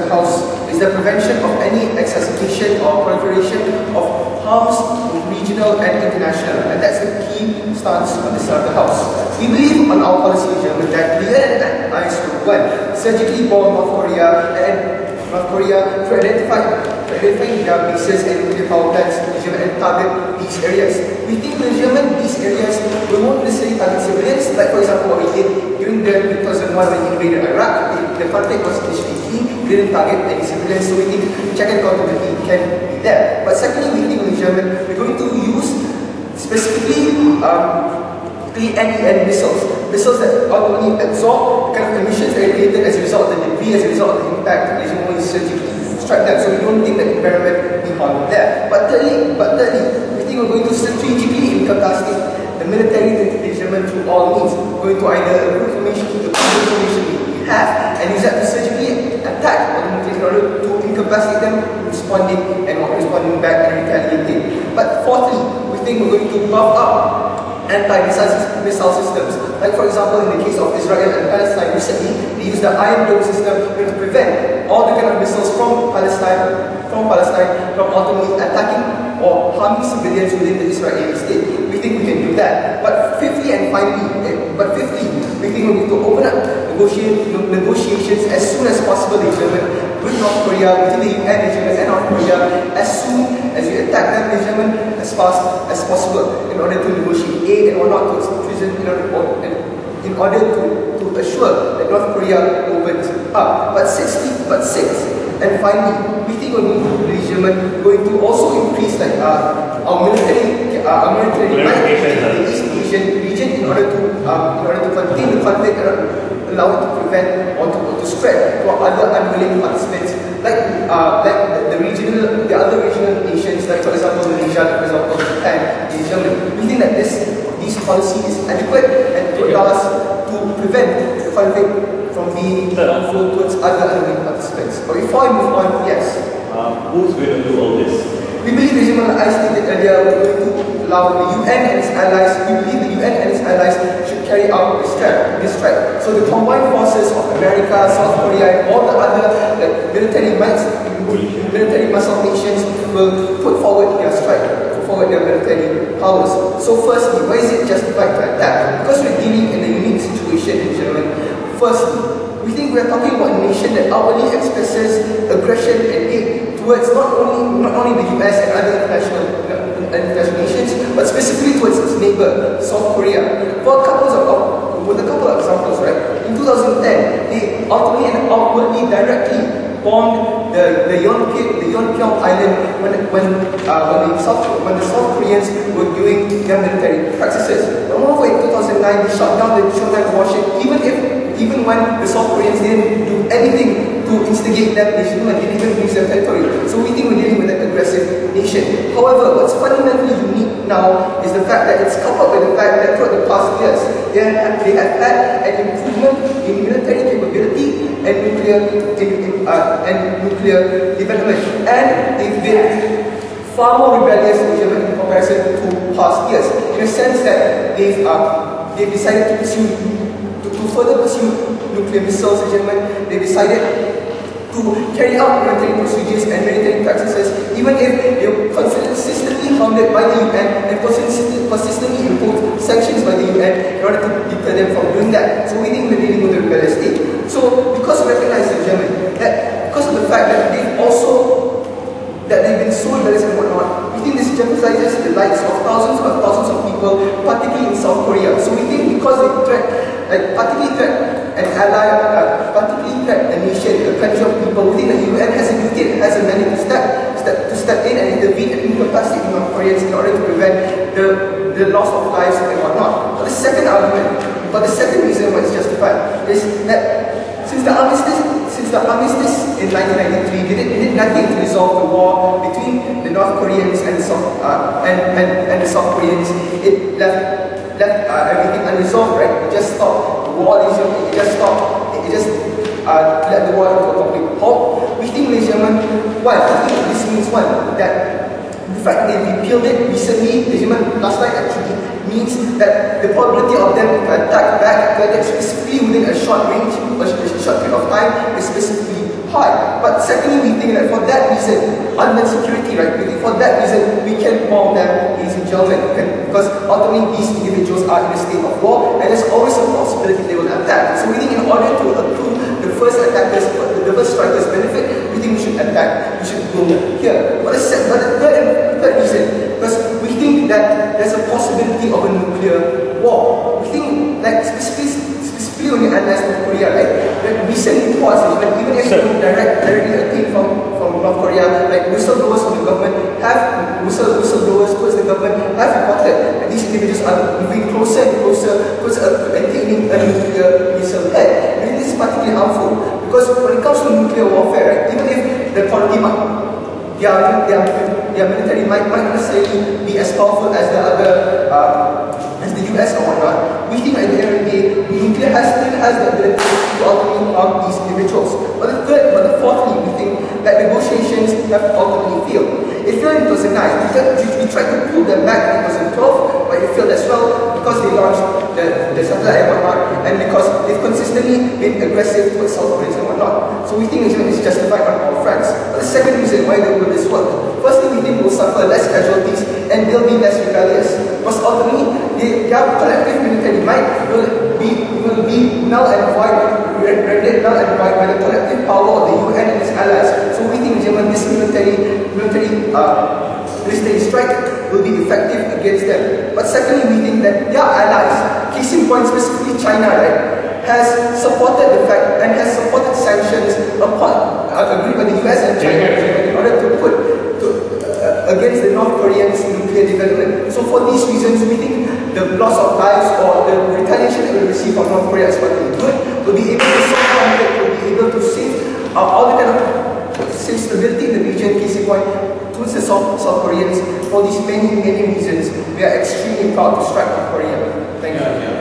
House is the prevention of any exacerbation or proliferation of harms, regional and international, and that's the key stance on this side of the House. We believe on our policy in Germany that the UN and IS would surgically bomb North Korea to identify their bases and nuclear power plants and target these areas. We think the German these areas will not necessarily target civilians, like for example what we did during the 2001 when we invaded Iraq. The conflict was initially key, we didn't target any civilians, so we think check and accountability can be there. But secondly, we think in German we're going to use specifically NEN missiles that not only absorb the kind of emissions that are created as a result of the debris, as a result of the impact, they should only surgically strike them. So we don't think that the environment will be harmed there. But thirdly, we think we're going to strategically incapacitate the military engagement through all means. We're going to either improve information we have and use that to surgically attack in order to incapacitate them responding and not responding back and retaliating. But fourthly, we think we're going to buff up anti-missile systems. Like for example, in the case of Israel and Palestine recently, they used the Iron Dome system to prevent all the kind of missiles from Palestine from ultimately attacking or harming civilians within the Israeli state. We think we can do that. But fifthly, we think we need to open up negotiations as soon as possible in Germany with North Korea, within the UN and North Korea, as soon as we attack them in Germany as fast as possible in order to negotiate aid and not to prison in order to assure that North Korea opens up. But finally, we think the German going to also increase like our military might in the East Asian region in order to contain the conflict and allow it to prevent or to spread to other unwilling participants like the other regional nations, like for example Malaysia, for example Japan, and Germany. We think that this policy is adequate and to allow us to prevent the conflict from being harmful towards other unwilling participants. But before I move on, yes. Who's going to do all this? We believe, as I stated earlier, we're going to allow the UN and its allies, we believe the UN and its allies should carry out this strike. So the combined forces of America, South Korea, and all the other military muscle nations will put forward their strike, put forward their military powers. So firstly, why is it justified to attack? Because we're dealing in a unique situation in Germany. Firstly, we think we're talking about a nation that outwardly expresses aggression and hate towards not only the US and other international nations, but specifically towards its neighbor, South Korea. With a couple of examples, right? In 2010, they ultimately and outwardly directly bombed the Yeonpyeong island when the South Koreans were doing their military practices. But moreover, in 2009, they shot down the warship, even when the South Koreans didn't do anything to instigate them, they didn't even use their territory. So we think we're dealing with an aggressive nation. However, what's fundamentally unique now is the fact that it's coupled with the fact that throughout the past years, they have had an improvement in military capability and nuclear development, and they've been far more rebellious in comparison to past years, in a sense that they've decided to further pursue nuclear missiles in Germany. They decided to carry out military procedures and military practices, even if they were consistently hounded by the UN and persistently imposed sanctions by the UN in order to deter them from doing that. So we think we're dealing with a rebellious state. So because we recognize in Germany that because of the fact that they've been so rebellious and whatnot, we think this jeopardizes the lives of thousands of people, particularly in South Korea. So we think because they particularly threat a nation, a country of people, we think the UN has a duty, has a mandate to step in and intervene and incapacitate North Koreans in order to prevent the loss of lives and whatnot. But the second reason why it's justified is that since the armistice in 1993 did nothing to resolve the war between the North Koreans and the South Koreans, it left everything unresolved, right? It just stopped the war. It just let the war into a complete halt. We think this means that the fact that they repealed it recently, last night actually, means that the probability of them to attack back, specifically within a short range, a short period of time, is specifically high. But secondly, we think that for that reason, unmet security, right? We think for that reason, we can bomb them, ladies and gentlemen, because ultimately these individuals are in a state of war, and there's always a possibility they will attack. So we think in order to accrue the first attackers, the first strikers benefit, we think we should attack, we should go here. But the third reason, because we think that there's a possibility of a nuclear war. We think that specifically when you analyze North Korea, right? That recent reports, even if you directly obtained from North Korea, like whistleblowers from the government whistleblowers towards the government have reported that these individuals are moving closer and closer towards attaining a nuclear missile head. And this is particularly harmful because when it comes to nuclear warfare, right, even if the quality their military might not necessarily be as powerful as the other as the US or whatnot, we think at the end of the day, nuclear still has the ability to ultimately harm these individuals. But fourthly, we think that negotiations have ultimately failed. It failed in 2009. We tried to pull them back in 2012, but it failed as well because they launched the satellite and whatnot, and because they've consistently been aggressive towards South Koreans and whatnot. So we think it's justified on all fronts. But the second reason why will this work? Firstly, we think we'll suffer less casualties and they'll be less rebellious. Because ultimately, their collective military might will be null and void, rendered null and void by the collective power of the UN and its allies. So we think this military strike will be effective against them. But secondly, we think that their allies, case in point specifically China, right, has supported the fact and has supported sanctions agreed by the US and China in order to put against the North Koreans' nuclear development. So for these reasons, we think the loss of lives or the retaliation that we receive from North Korea is particularly good. We'll be able to solve conflict, we'll be able to save all the kind of save stability in the region, case in point, towards the South Koreans. For these many reasons, we are extremely proud to strike North Korea. Thank you.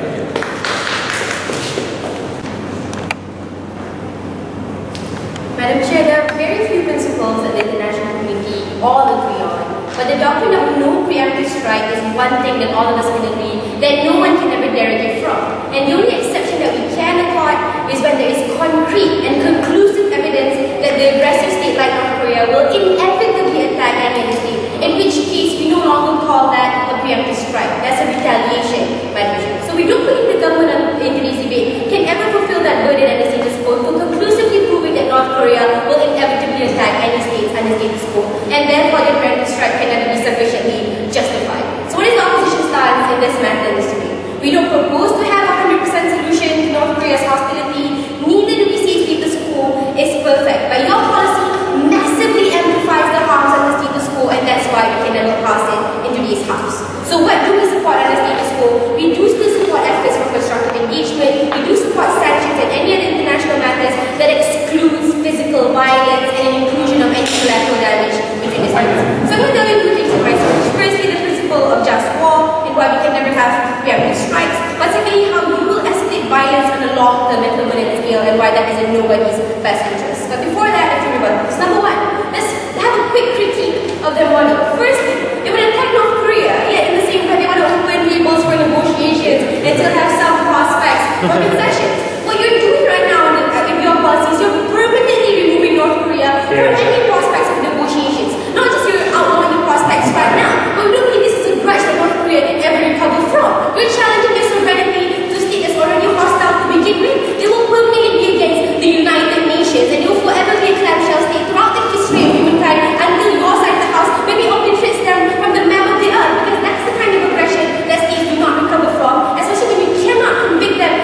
Madam Chair, there are very few principles that the international community all agree on. But the doctrine of no preemptive strike is one thing that all of us can agree that no one can ever derogate from. And the only exception that we can accord is when there is concrete and conclusive evidence that the aggressive state like North Korea will inevitably attack any other state, in which case we no longer call that a preemptive strike. That's a retaliation, Madam Chair. So we don't believe the government in today's debate can ever fulfill that burden and the status quo for conclusively proving that North Korea will inevitably attack any states under status quo, and therefore the preemptive strike can never be sufficiently justified. So what is the opposition stance in this matter this debate? We don't propose to have a 100% solution to North Korea's hostility, neither do we say status quo is perfect. But your policy massively amplifies the harms of the status quo, and that's why we can never pass it in today's House. So what do we support under status quo? We do still support efforts for constructive engagement, we do support sanctions and any other international matters that excludes physical violence and an inclusion of any collateral damage within this matter. So I'm going to tell you two things in my speech. Firstly, the principle of just war and why we can never have preemptive strikes. But secondly, how you will escalate violence on a long-term and permanent scale and why that is in nobody's best interest. But before that, let's remember this. Number one, let's have a quick critique of their model. Firstly, they would attack North Korea, yet in the same time they want to open tables for negotiations and still have some prospects for concessions. What you're doing right now in your policies, you're permanently removing North Korea from any prospects of negotiations. Not just you're outlawing the prospects right now, but we don't believe this is a grudge that North Korea can ever recover from. You're challenging their sovereignty to a state that's already hostile to begin with. They will permanently be against the United Nations, and they will forever be a clamshell state throughout the history of humankind until your side of the House maybe obliterates them from the map of the earth, because that's the kind of aggression that states do not recover from, especially when you cannot convict them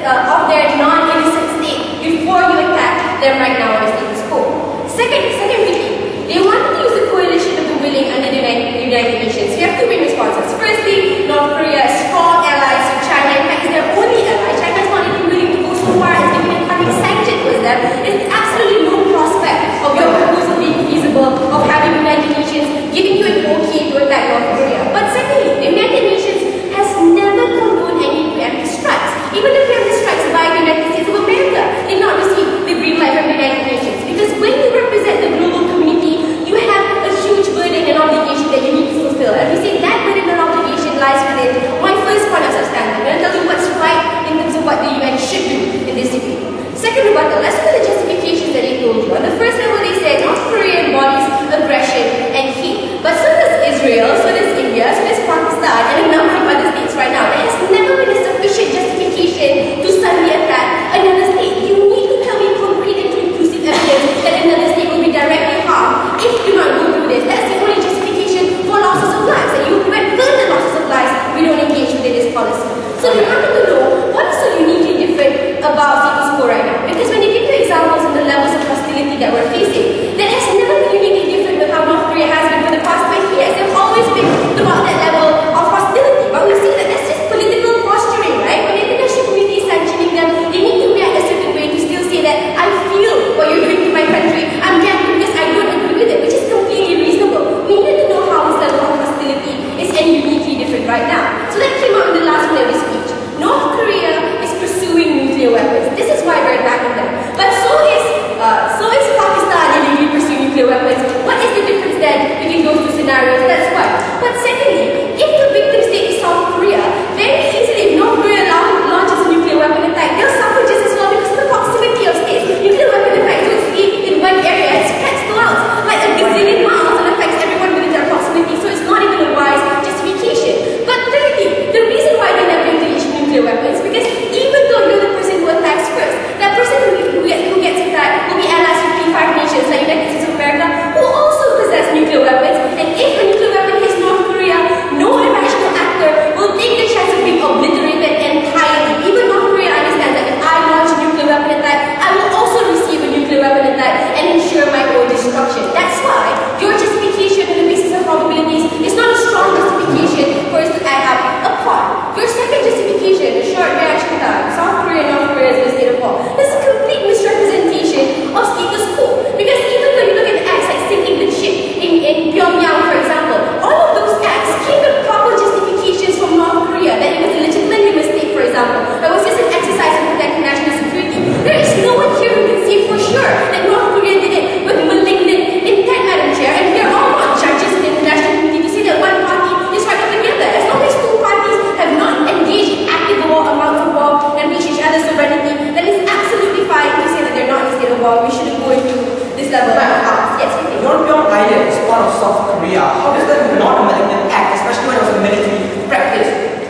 of their non-innocent state before you attack them right now on the status quo. Second say, that has never been uniquely different with how North Korea has been for the past 20 years. They've always been throughout that level of hostility. But we see that that's just political posturing, right? When the international community is sanctioning them, they need to react a certain way to still say that I feel what you're doing to my country. I'm reacting because I don't agree with it, which is completely reasonable. We need to know how this level of hostility is uniquely different right now. So that came out in the last one of his speech. North Korea is pursuing nuclear weapons. This is why we're attacking them. But so is Pakistan illegally pursuing nuclear weapons. What is the difference then between those two scenarios? That's one. But secondly, if the victim state is South Korea, very easily if North Korea launches a nuclear weapon attack, they'll suffer just as well because of the proximity of states. Nuclear weapon attacks don't stay in one area, it spreads throughout like a gazillion miles and affects everyone within their proximity. So it's not even a wise justification. But thirdly, the reason why they never engage in nuclear weapons because even though you're the person who attacks first, that person who gets attacked will be allies with P5 nations like United States of America who also possess nuclear weapons. And if a nuclear weapon hits North Korea, no irrational actor will take the chance of being obliterated entirely. Even North Korea understands that if I launch a nuclear weapon attack, I will also receive a nuclear weapon attack and ensure my own destruction. That's why your justification on the basis of probabilities is not a strong justification for us to add up upon. Your second justification, the short reaction time, South Korea and North Korea is in a state of war, is a complete misrepresentation of status quo. Because even though you look at acts like sinking the ship in Pyongyang, for example, all of those acts came with proper justifications from North Korea that it was a legitimate mistake, for example. That was just an exercise in protecting national security. There is no one here who can say for sure that North Korea did it with malignant intent, Madam Chair, and we are all not judges in the international community to say that one party is right up together. As long as two parties have not engaged in active war, amounts of war, and reached each other's sovereignty, then it's absolutely fine to say that they're not in a state of war. We shouldn't go into this level of house. Yes, please. Your idea is part of South Korea. How is that not a malignant act, especially when it was a military practice?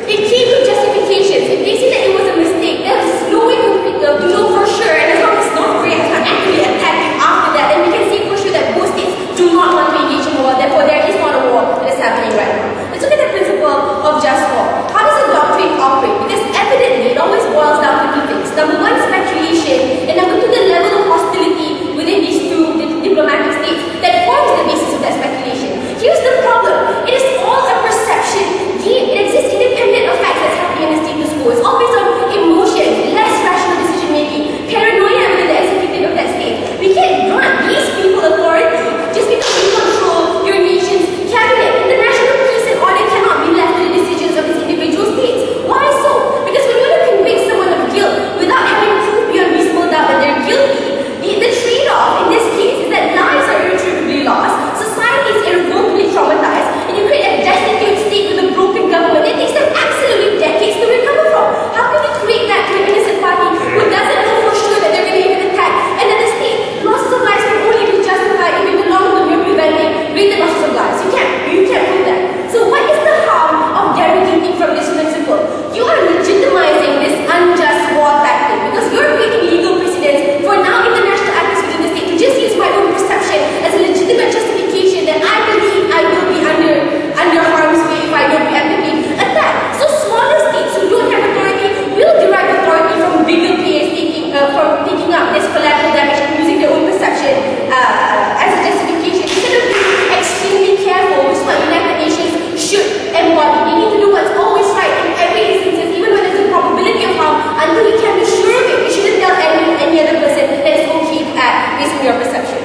It came with justifications. If they say that it was a mistake, there is no way to know for sure. And as long as North Korea has not actively attacked after that, then we can say for sure that both states do not want to engage in war. Therefore, there is not a war that is happening right now. Let's look at the principle of just war. How does a doctrine operate? Because evidently, it always boils down to two things. Number one, speculation, and number two, the level of hostility within these two diplomatic states that forms the basis of that speculation. Here's the problem. It is all a perception game. It exists independent of facts that's happening in the status quo. It's all based on emotions, less rational decision making, paranoia within the executive of that state. We can't grant these people authority just because we control your nation's cabinet. And the national peace and order cannot be left to the decisions of these individual states. Why so? Because when you want to convict someone of guilt without having proof beyond reasonable doubt that they're guilty, the trade-off in this case is that lives are irretrievably lost, society is irrevocably traumatized, and you create a destitute state with a broken government. It takes them absolutely decades to recover from. How can you create that to an innocent party who doesn't know for sure that they're going to even attack another state? Losses of lives can only be justified if the long term you're preventing greater losses of lives. You can't prove that. So what is the harm of derogating from this principle? You are legitimizing this unjust war tactic because you're creating legal precedents for now international actors within the state to just use my own perception as a legitimate justification that I believe I will be under harm's way if I don't preemptively attack. So smaller states who don't have authority will derive authority from bigger players taking up this collateral damage and using their own perception as a justification. Instead of being extremely careful, which is what United Nations should embody. They need to do what's always right in every instance, even when there's a probability of harm, until you can be sure of it. You shouldn't tell any other person that it's okay to act based on your perception.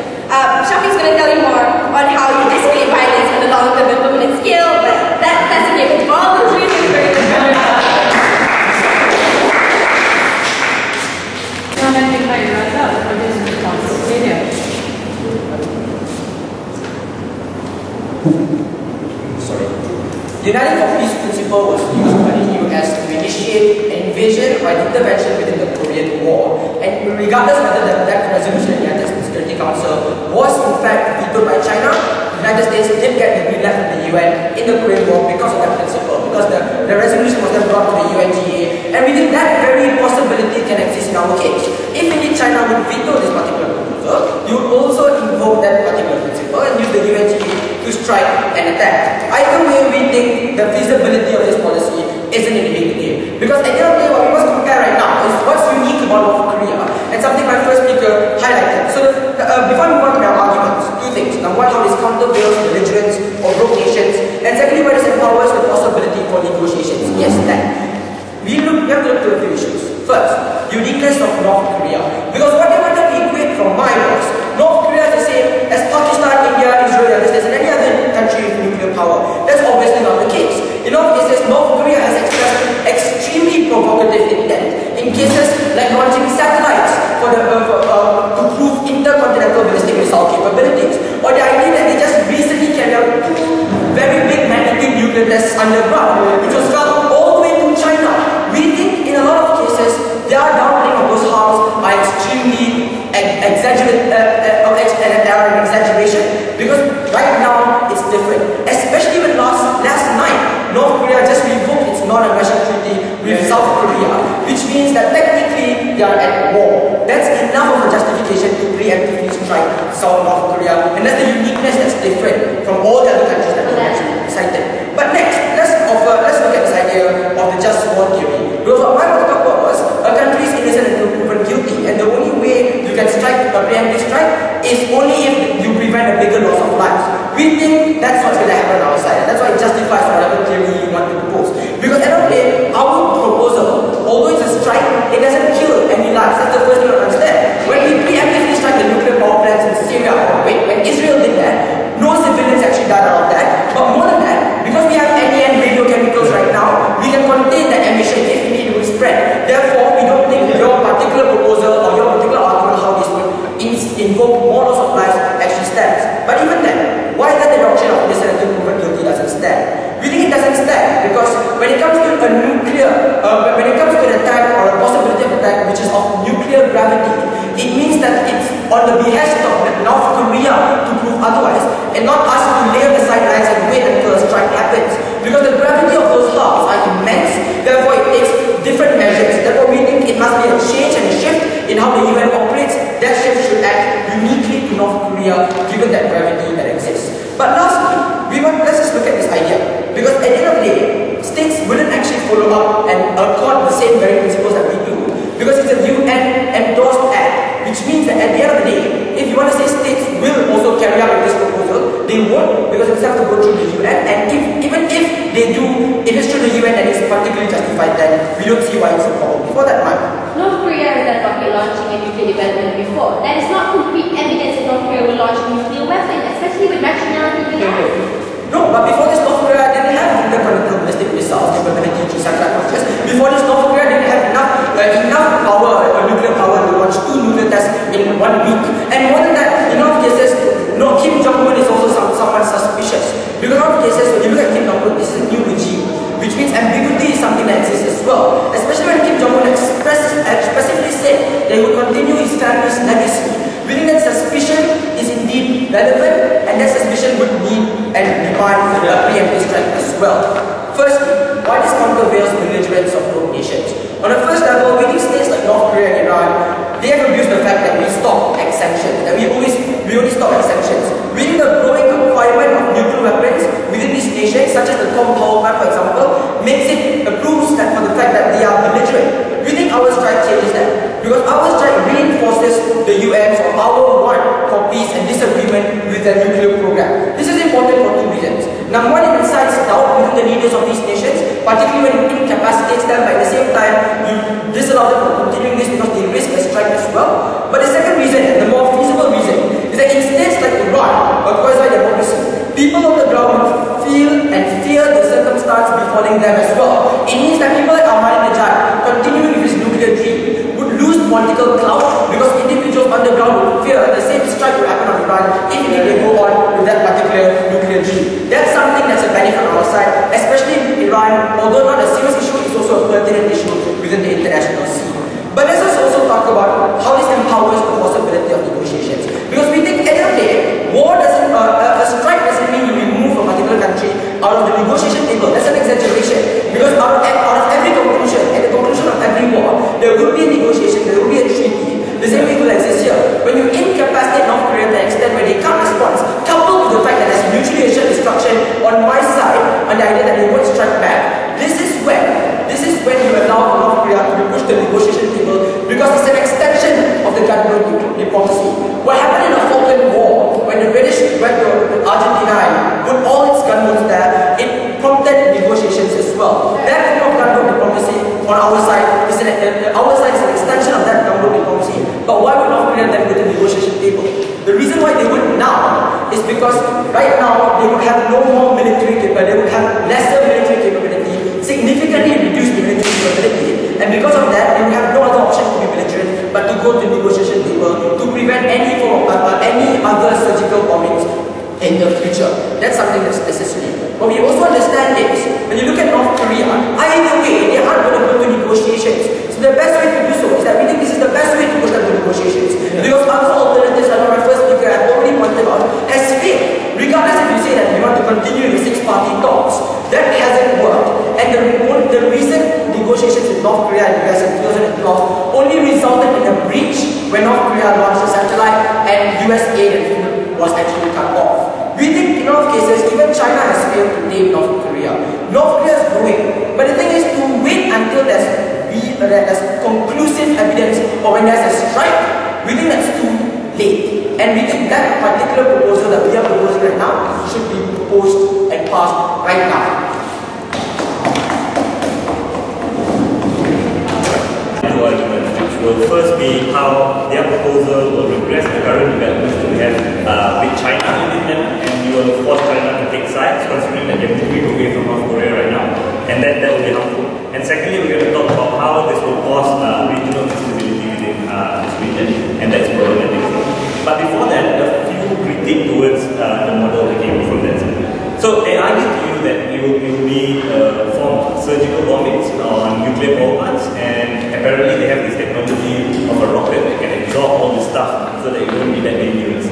Shafi's going to tell you more on how you escalate violence on the long-term and permanent scale, but that's a given. All those reasons very different. Sorry. The United for Peace principle was used by the US to initiate invasion or intervention within the Korean War. And regardless whether that resolution in the United Security Council was in fact vetoed by China, the United States did get the green light from the UN in the Korean War because of that principle, because the resolution was then brought to the UNGA. And we think that very possibility can exist in our case. If indeed China would veto this particular proposal, you would also invoke that particular principle and use the UNGA to strike and attack. Either way, we think the feasibility of this policy isn't in debate today. Because at the end of the day, what we must compare right now is what's unique about North Korea. And something my first speaker highlighted. So before we move on to our arguments, two things. Number one, how this countervails belligerence or rogue nations, and secondly, why this empowers the possibility for negotiations. Yes, that. We have to look to a few issues. First, uniqueness of North Korea. Because what they wanted to equate from my words, North Korea is the same as Pakistan, India, Israel, and any other country with nuclear power. That's obviously not the case. In all cases, North Korea has expressed extremely provocative intent in cases like launching satellites to prove intercontinental ballistic missile capabilities, or the idea that they just recently carried out two very big magnitude nuclear tests underground, which was felt all the way to China. We think in a lot of cases, their downplaying of those harms are extremely exaggeration, because right now it's different. Especially when last night, North Korea just revoked its non-aggression treaty with South Korea, which means that technically they are at war. That's enough of a justification to preemptively strike North Korea, and that's the uniqueness that's different from all the other countries that we actually cited. But next, let's look at this idea of the just war theory. Because what I want to talk about was a country is innocent until proven guilty, and the only way you can strike a preemptive strike is only if you prevent a bigger loss of lives. We think that's what's going to happen on our side, and that's why it justifies whatever theory you want to propose. Because at the end of the day, our proposal, although it's a strike, it doesn't kill any lives. That's the first thing to understand. When we preemptively strike the nuclear power plants in Syria, when Israel did that, no civilians actually died out of that. But more than that, because we have NEN radiochemicals right now, we can contain that emission if we need to spread. Therefore, we don't think your particular proposal or your particular argument how this would invoke more loss of lives actually stands. But even then, why is that the doctrine of innocent until proven guilty doesn't stand? We think it doesn't stand because when it comes to a nuclear, when it comes to an attack or a possibility of attack which is of nuclear gravity, it means that it's on the behest of North Korea to prove otherwise, and not us to lay on the sidelines and wait until a strike happens. Because the gravity of those harms are immense, therefore it takes different measures. Therefore we think it must be a change and a shift in how the UN operates. That shift should act uniquely to North Korea given that gravity that exists. But lastly, let's just look at this idea. Because at the end of the day, states wouldn't actually follow up and accord the same very principles that we do. Because it's a UN endorsed act, which means that at the end of the day, if you want to say states will also carry out with this proposal, they won't, because it's have to go through the UN, and even if they do, if it's through the UN and it's particularly justified, then we don't see why it's a problem. Before that, Mike. North Korea has done rocket launching and nuclear development before. That is not concrete evidence that North Korea will launch a nuclear weapon, especially with nationality we have. No, but before this, North Korea didn't have intercontinental ballistic missiles capability to satellite launches. Before this, North Korea didn't have enough power, nuclear power to launch 2 nuclear tests in 1 week. And more than that, in all cases, Kim Jong-un is also somewhat suspicious. Because in all cases, when you look at Kim Jong-un, this is a new regime, which means ambiguity is something that exists as well. Especially when Kim Jong-un specifically said that he would continue his family's legacy. We think that suspicion is indeed relevant, and that suspicion would need and demand a preemptive strike as well. Firstly, why this countervails belligerence of rogue nations? On the first level, we think states like North Korea and Iran, they have abused the fact that we stop sanctions, that we only stop at sanctions. We think the growing acquirement of nuclear weapons within these nations, such as the Tom Power plant, for example, makes it proves that for the fact that they are belligerent. We think our strike changes that, because our strike reinforces the UN's or our want for peace and disagreement with their nuclear program. This is important for 2 reasons. Number one, it incites doubt within the leaders of these nations, particularly when it incapacitates them, but at the same time, you disallow them from continuing this because they risk a strike as well. But the second reason, and the more feasible reason, is that in states like Iran, or quasi-democracy, people on the ground feel and fear the circumstance befalling them as well. It means that people like Ahmadinejad, continuing with his nuclear dream, would lose political clout because individuals on the ground would fear the same strike will happen on Iran if they go on with that particular nuclear dream. That's something that's a benefit on our side, especially in Iran, although not a serious issue, it's also a pertinent issue within the international scene. But let's also talk about how this empowers the possibility of negotiations. Because we think at the end of the day, a strike doesn't mean you remove a particular country out of the negotiation table. That's an exaggeration. Because out of every conclusion, at the conclusion of every war, there will be a negotiation, there will be a treaty. The same thing will exist here. When you incapacitate North Korea to the extent where they can't respond, coupled with the fact that there's mutually assured destruction on my side, on the idea that they won't strike back, this is when you allow North Korea to push the negotiation table, because it's an extension of the gun What happened in the Falkland War, when the British went to Argentina and put all its gunboats there, it prompted negotiations as well. That type of gunboat diplomacy on our side is an extension of that gunboat diplomacy. But why would North Korea then go to the negotiation table? The reason why they would now is because right now they would have no more military capability, they would have lesser military capability, significantly reduced military capability, and because of that they would have no other option to be belligerent but to go to the negotiation table to prevent any form of any other surgical bombings in the future. That's something that's necessary. But we also understand is, when you look at North Korea, either way, they aren't going to go to negotiations. So the best way to do so is that we think this is the best way to push them to negotiations. Because other alternatives, I know my first speaker had already pointed out, has failed. Regardless if you say that we want to continue the six-party talks, that hasn't worked. And the recent negotiations with North Korea and US in 2012 only resulted in a breach when North Korea launched a satellite and US aid and food was actually cut off. We think in all cases, even China has failed to tame North Korea. North Korea is growing. But the thing is to wait until there's conclusive evidence or when there's a strike, we think that's too late. And we think that particular proposal that we are proposing right now should be proposed and passed right now. Which will first be how their proposal will regress the current developments that we have with China in them, and you will force China to take sides, considering that they're moving away from North Korea right now, and that will be harmful. And secondly, we're going to talk about how this will cause regional instability within this region, and that's problematic. But before that, a few critiques towards the model that came from that. So they argue to you that it will be formed surgical bombings on nuclear power plants, and apparently they have this technology of a rocket that can absorb all this stuff so that it won't be that dangerous.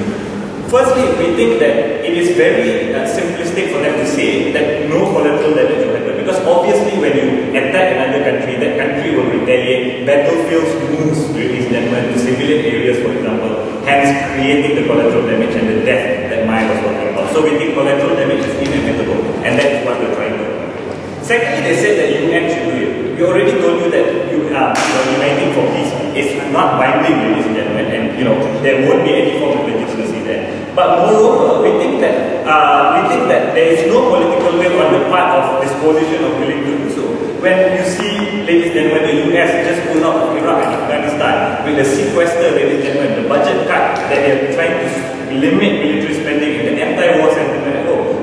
Firstly, we think that it is very simplistic for them to say that no collateral damage will happen, because obviously when you attack another country, that country will retaliate. Battlefields moves release them to civilian areas, for example, hence creating the collateral damage and the death that Maya was talking about. So we think collateral damage is inevitable, and that's what we're trying to do. Secondly, they said that UN should do it. We already told you that uniting for peace is not binding, ladies and gentlemen, and there won't be any form of legitimacy there. But moreover, we think that there is no political will on the part of this coalition of willing to do so. When you see, ladies and gentlemen, the US just pulled out of Iraq and Afghanistan with the sequester, ladies and gentlemen, the budget cut that they are trying to limit military spending in the anti-war sentiment.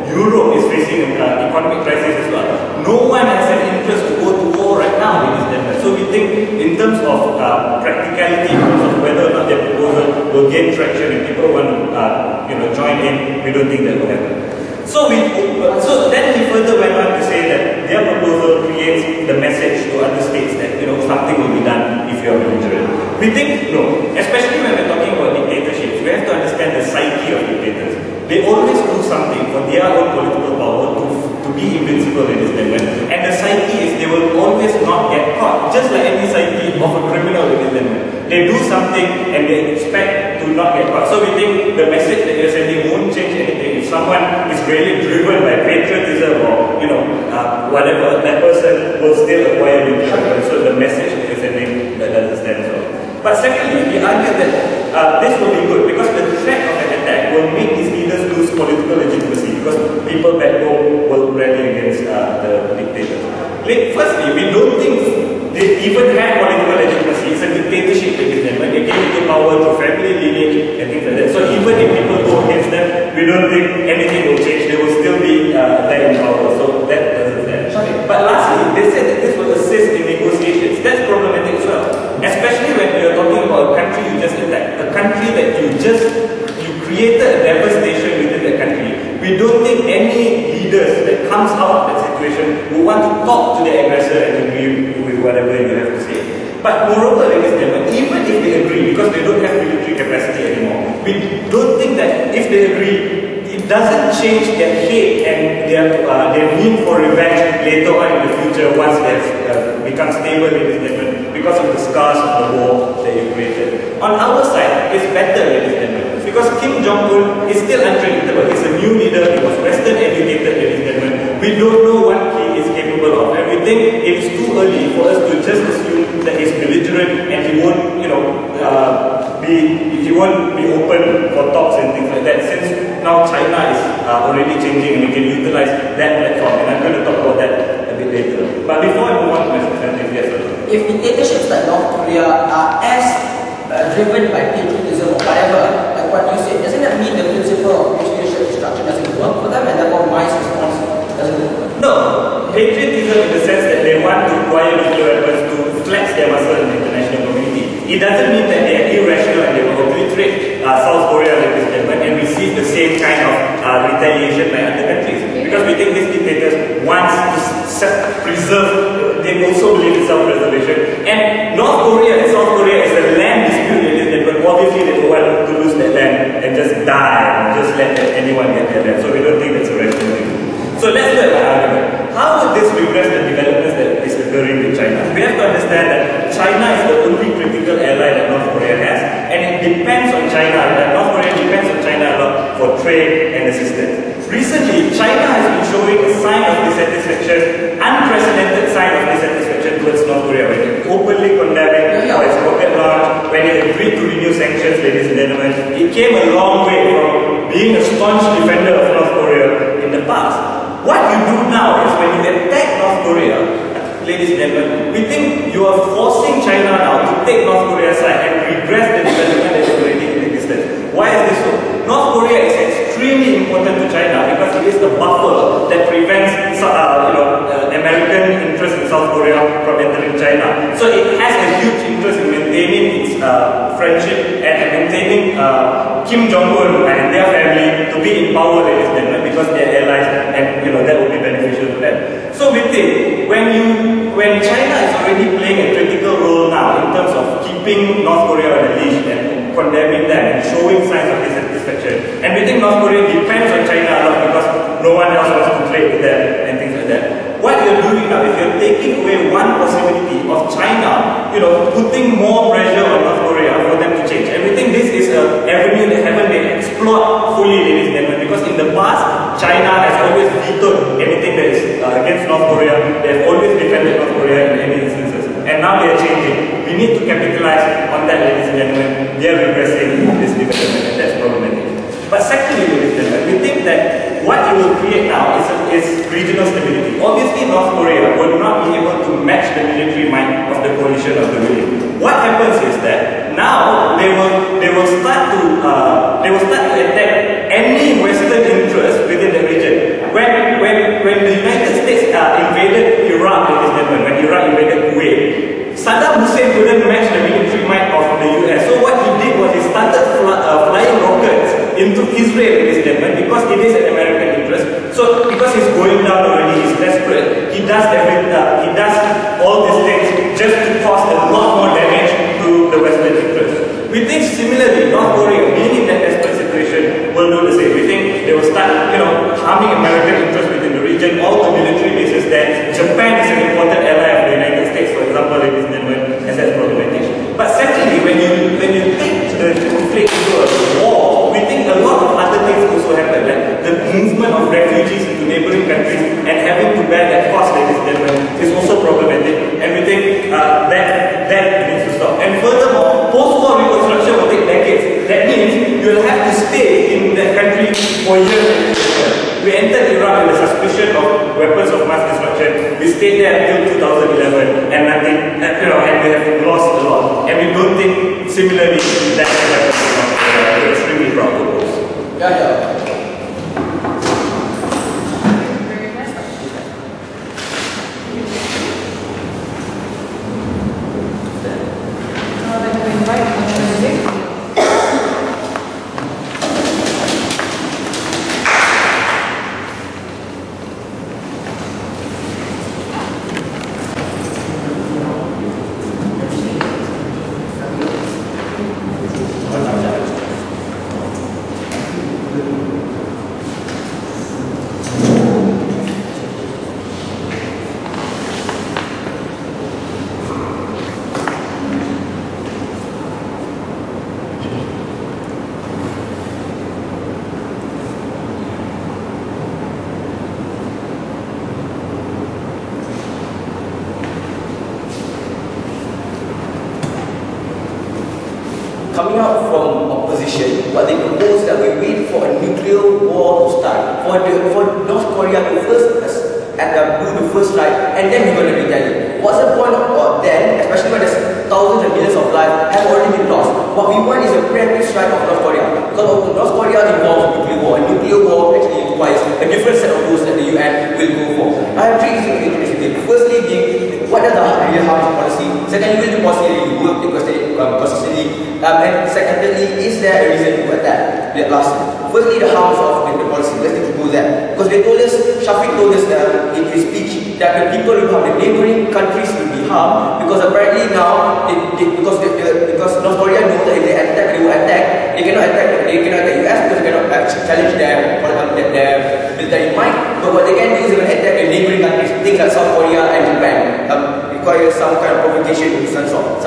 Europe is facing an economic crisis as well. No one has an interest to go to war right now, ladies and gentlemen. So we think in terms of practicality, in terms of whether or not their proposal will gain traction and people want to join in, we don't think that will happen. So then we further went on to say that their proposal creates the message to other states that something will be done if you are belligerent. We think no, especially when we're talking about dictatorships, we have to understand the psyche of dictators. They always do something for their own political power to be invincible in this movement. And the psyche is they will always not get caught, just like any psyche of a criminal in this movement. They do something and they expect to not get caught. So we think the message that you're sending won't change anything. If someone is really driven by patriotism or whatever, that person will still acquire you. So the message that you're sending that doesn't stand so. But secondly, we argue that this will be good because the threat of an attack will make these leaders lose political legitimacy, because people back home will rally against the dictators. Firstly, we don't think they even have political legitimacy. It's a dictatorship against them. When they came into power through family lineage and things like that. So even if people go against them, we don't think anything will change. They will still be there in power. So that doesn't stand. But lastly, they said that this will assist in negotiations. That's problematic as well. Especially when you're talking about a country you just attacked. A country that you created a devastation within the country. We don't think any leaders that comes out of that situation will want to talk to the aggressor and agree with whatever you have to say. But moreover, ladies and gentlemen, even if they agree, because they don't have military capacity anymore, we don't think that if they agree, it doesn't change their hate and their need for revenge later on in the future once they have become stable, ladies and gentlemen, because of the scars of the war that you created. On our side, it's better, ladies and gentlemen, because Kim Jong-un is still unpredictable. He's a new leader, he was Western educated, ladies and gentlemen. We don't know what he is capable of, and we think it is too early for us to just assume that he's belligerent and he won't, won't be open for talks and things like that, since now China is already changing and we can utilize that platform, and I'm going to talk about that a bit later. But before I move on to my substantive, yes, sir. If dictatorships like North Korea are as driven by patriotism or whatever, like what you said, doesn't that mean the principle of mutual destruction doesn't work for them, and therefore my response doesn't work? No, patriotism in the sense that they want to acquire nuclear weapons to flex their muscle in the international community. It doesn't mean that they are irrational and they will obliterate South Korea, ladies and gentlemen, and receive the same kind of retaliation by other countries. Because we think these dictators want to preserve, they also believe in self-preservation. And North Korea and South Korea is a land dispute, ladies and gentlemen. Obviously they don't want to lose that land and just die and just let anyone get their land. So we don't think that's a rational thing. So let's look at my argument. How would this regress the developments that is occurring with China? We have to understand that China is the only critical ally that North Korea has, and it depends on China, that North Korea depends on China a lot for trade and assistance. Recently, China has been showing a sign of dissatisfaction, unprecedented sign of dissatisfaction towards North Korea, when it openly condemning for its rocket launch, when it agreed to renew sanctions, ladies and gentlemen. It came a long way from being a staunch defender of North Korea in the past. What you do now is when you attack North Korea, ladies and gentlemen, we think you are forcing China now to take North Korea's side and regress the development that is already in existence. Why is this so? North Korea is extremely important to China because it is the buffer that prevents American interest in South Korea from entering China. So it has a huge interest in maintaining its friendship and maintaining Kim Jong-un and their family to be in power, ladies and gentlemen, because they are allies, and that will be beneficial to them. So we think when China is already playing a critical role now in terms of keeping North Korea on a leash and condemning them and showing signs of dissatisfaction, and we think North Korea depends on China a lot because no one else wants to trade with them and things like that. What you're doing now is you're taking away one possibility of China, putting more pressure on North Korea for them to change. And we think this is an avenue that haven't been explored fully, ladies and gentlemen, because in the past, China has always vetoed anything that is against North Korea. They have always defended North Korea in any instances. And now they are changing. We need to capitalize on that, ladies and gentlemen. They are regressing this development, and that's problematic. But secondly, ladies and gentlemen, we think that what it will create now is regional stability. Obviously, North Korea will not be able to match the military might of the coalition of the willing. What happens is that now they will start to attack any Western interest within the region. When the United States invaded Iraq, ladies and gentlemen, when Iraq invaded Kuwait, Saddam Hussein couldn't match the military might of the US. So what he did was he started flying rockets into Israel, ladies and gentlemen, because it is an American interest. So because he's going down already, he's desperate. He does all these things just to cause a lot more damage to the Western interest. We think similarly, North Korea, being in that desperate situation, will do the same. We think they will start, harming American interest within the region, all the military bases there. Japan is an important ally of the United States, for example, ladies and gentlemen, and that's problematic. But secondly, when you take the conflict into a war, we think a lot of other things also happen, like the movement of refugees into neighboring countries and having to bear that cost, ladies and gentlemen, is also problematic. And we think that needs to stop. And furthermore, post-war reconstruction will take decades. That means you will have to stay in that country for years. We entered Iraq with the suspicion of weapons of mass destruction. We stayed there until 2011, and nothing, and we have lost a lot. And we don't think similarly that will happen. We're extremely proud of those. Yeah. Coming out from opposition, but they proposed that we wait for a nuclear war to start, for North Korea to first do the first strike, and then we're going to retaliate. What's the point of then, especially when there's thousands and millions of lives have already been lost? What we want is a preemptive strike of North Korea. Because North Korea involves nuclear war, and nuclear war actually requires a different set of rules that the UN will go for. I have three issues to discuss. Firstly, what does the real harm policy? Secondly, will the policy really work consistently? And secondly, is there a reason to attack? Lastly, firstly, the harms of the policy. Let's take to go there. Because they told us, Shafiq told us in his speech that the people will harm, the neighboring countries will be harmed, because apparently now, because North Korea knows that if they attack, they will attack. They cannot attack the US because they cannot challenge their military might. But what they can do is they will attack the neighboring countries, things like South Korea and Japan. Requires some kind of provocation to some sort.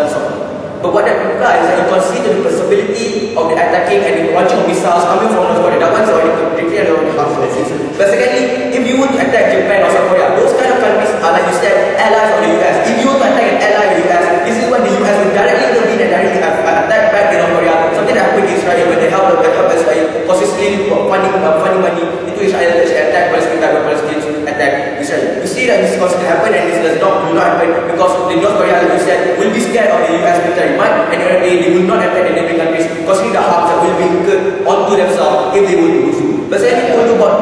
But what that implies is that you consider the possibility of the attacking and the launching of missiles coming from North Korea. That one's already completely already harmful. But secondly, if you were to attack Japan or South Korea, those kind of countries are, like you said, allies of the US. If you were to attack an ally of the US, this is when the US will directly intervene and directly attack back in North Korea. Something that happened in Israel when they help Israel consistently funding money into Israel to attack Palestine, when Palestinians attack Israel. You see that this is constantly happen, and this does not happen because the North Korea, like you said, will be scared of the US military might, and they will not attack the neighboring countries, considering the harms that will be incurred onto themselves if they were to do so. But then we told about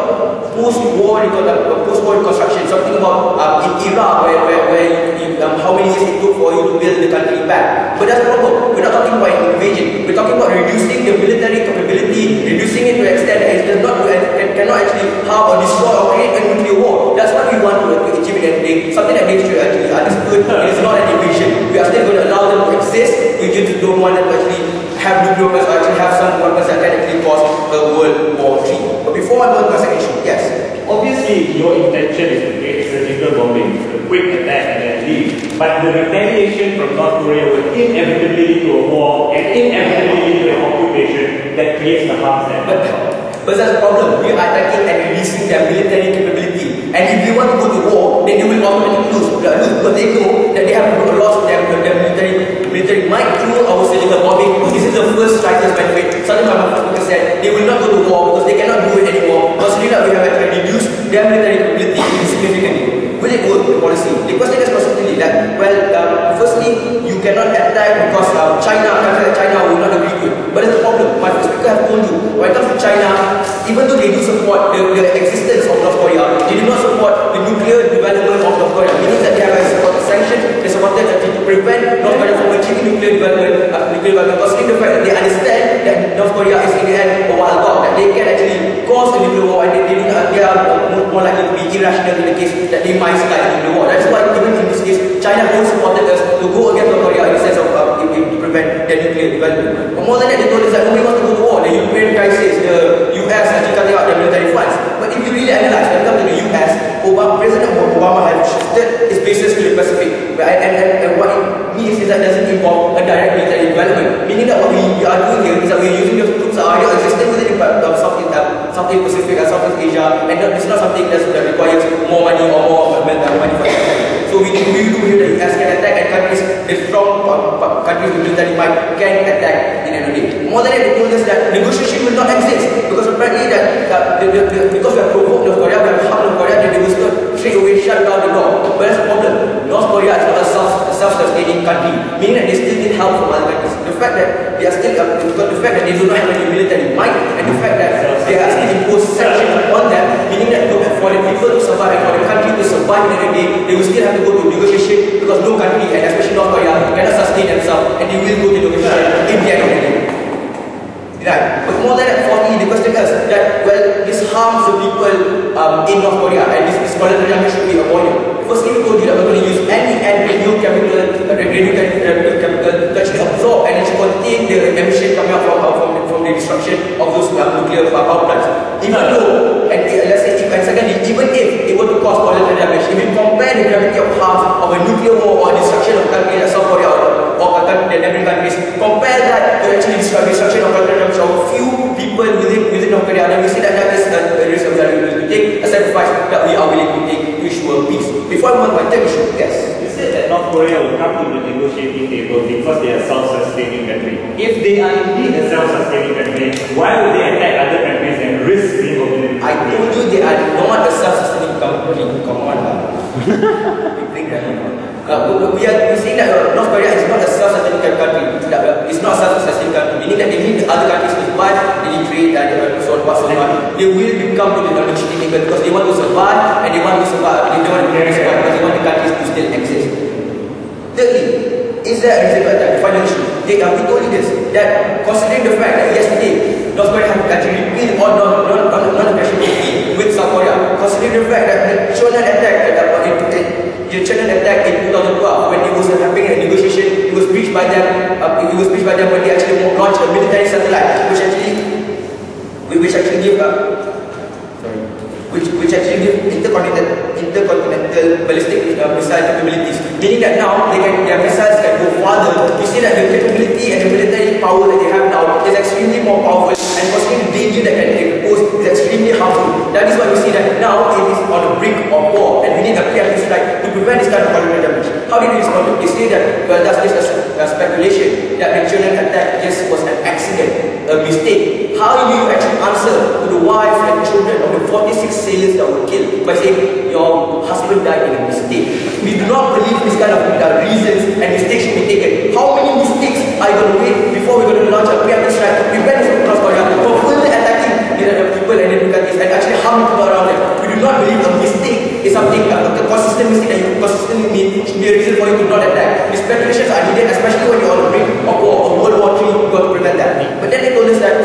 post-war reconstruction, something about in Iraq, where how many years it took for you to build the country back. But that's the problem. We're not talking about invasion. We're talking about reducing the military capability, reducing it to an extent that it cannot actually harm or destroy or create a nuclear war. That's what we want to achieve in the end. Something that they should actually understood. It is not an invasion. We are still going to allow them to exist. We just don't want them to actually have nuclear weapons or actually have some weapons that can actually cause a World War III. But before I go to my second issue, yes. Obviously, your intention is to create strategical bombing, a quick attack and then leave. But the retaliation from North Korea will inevitably lead to a war and inevitably lead to an occupation that creates the harms that But that's the problem. We are attacking and releasing their military capability. And if they want to go to war, then they will automatically lose because they know that they have lost their military might through our surgical bombing. This is the first striker's benefit. Something my first said, they will not go to war because they cannot do it anymore. Considering that we have actually reduced their military capability significantly. Will it work, the policy? The question is constantly that, firstly, you cannot attack because China will not agree to it. But that's the problem. My speaker have told you, when it comes to China, even though they do support the existence of North Korea, they do not support the nuclear development of North Korea. Meaning that they have supported sanctions, they supported to prevent North Korea from achieving nuclear development, considering the fact that they understand that North Korea is in the end a wild dog, that they can actually cause a nuclear war, and they are more likely to be irrational in the case that they might start a nuclear war. That's why even in this case, China also supported us to go against North Korea in the sense of to prevent their nuclear development. But more than that, they told us that nobody wants to go to war. The Ukraine crisis, the US actually cutting out their military funds. But if you really analyze, when it comes to the US, President Obama has shifted his bases to the Pacific. And what it means is that it doesn't involve a direct military development. Meaning that what we are doing here is that we are using the troops that are already existing within the Southeast Pacific and Southeast Asia, and it's not something that requires more money or more money for that. So we do here the US can attack, and countries, the strong countries with military might can attack in another day. More than that, they told us that negotiation will not exist because apparently because we have provoked North Korea, we have harmed North Korea, then they will straight away shut down the door. But that's the problem. North Korea is not a self-sustaining country, meaning that they still need help from other countries. The fact that they are still the fact that they do not have any military might, and the fact that they are still imposed sanctions on them, meaning that for the people to survive and for the country to survive in the day, they will still have to go to negotiation because no country, and especially North Korea, cannot sustain themselves, and they will go to negotiation in the end of the day. Right. But more than that, the question is that, this harms the people in North Korea, and this collateral should be avoided. Firstly, we told you that we're going to use any radiochemical to actually absorb and actually contain the emission coming out from the destruction of those nuclear power plants. Even though, and let's say, and secondly, even if it were to cause collateral damage, if you compare the gravity of harms of a nuclear war or destruction of countries like South Korea or the neighboring countries, compare that to actually destruction of collateral damage of a few people within North Korea, then we see that is a risk that we are willing to take, a sacrifice that we are willing to take to ensure peace. Before I move on to my third issue, yes. said that North Korea will come to the negotiating table because they are a self-sustaining country. If they are indeed a self-sustaining country, why would they attack other countries and risk being open? I told you they are not a self-sustaining country. Come on, you think that? We are saying that North Korea is not a self-sustaining country. It's not a self-sustaining country. Meaning that they need the other countries to survive, they need trade, so on, so on. They will become to the negotiating table because they want to survive and they want to survive. They don't want to survive because they want the countries to still exist. Thirdly, is there a reason for that? The final issue. We told you this, that considering the fact that yesterday North Korea have actually repealed or non-aggression treaty with South Korea, considering the fact that the China attack in 2012 when it was happening a negotiation, it was breached by them. When they actually launched a military satellite, which actually give intercontinental ballistic missile capabilities. Meaning that now their missiles can go farther. You see that the capability and the military power that they have now is extremely more powerful, and considering the danger that can pose is extremely harmful. That is why we see that now it is on the brink of war, and we need a preemptive strike to prevent this kind of collateral damage. How did we respond? They say that that's just a speculation that the Chilean attack just was an accident, a mistake. How do you actually answer to the wives and children of the 46 sailors that were killed by saying your husband died in a mistake? We do not believe this kind of reasons and mistakes should be taken. How many mistakes are you going to wait before we're going to launch a preemptive strike to prevent this from North Korea from further attacking the people and the countries and actually harming people around them? We do not believe a mistake is something, a consistent mistake that you consistently mean should be a reason for you to not attack. These speculations are needed, especially when you're on the brink of war, of World War III, you've got to prevent that. But then they told us that,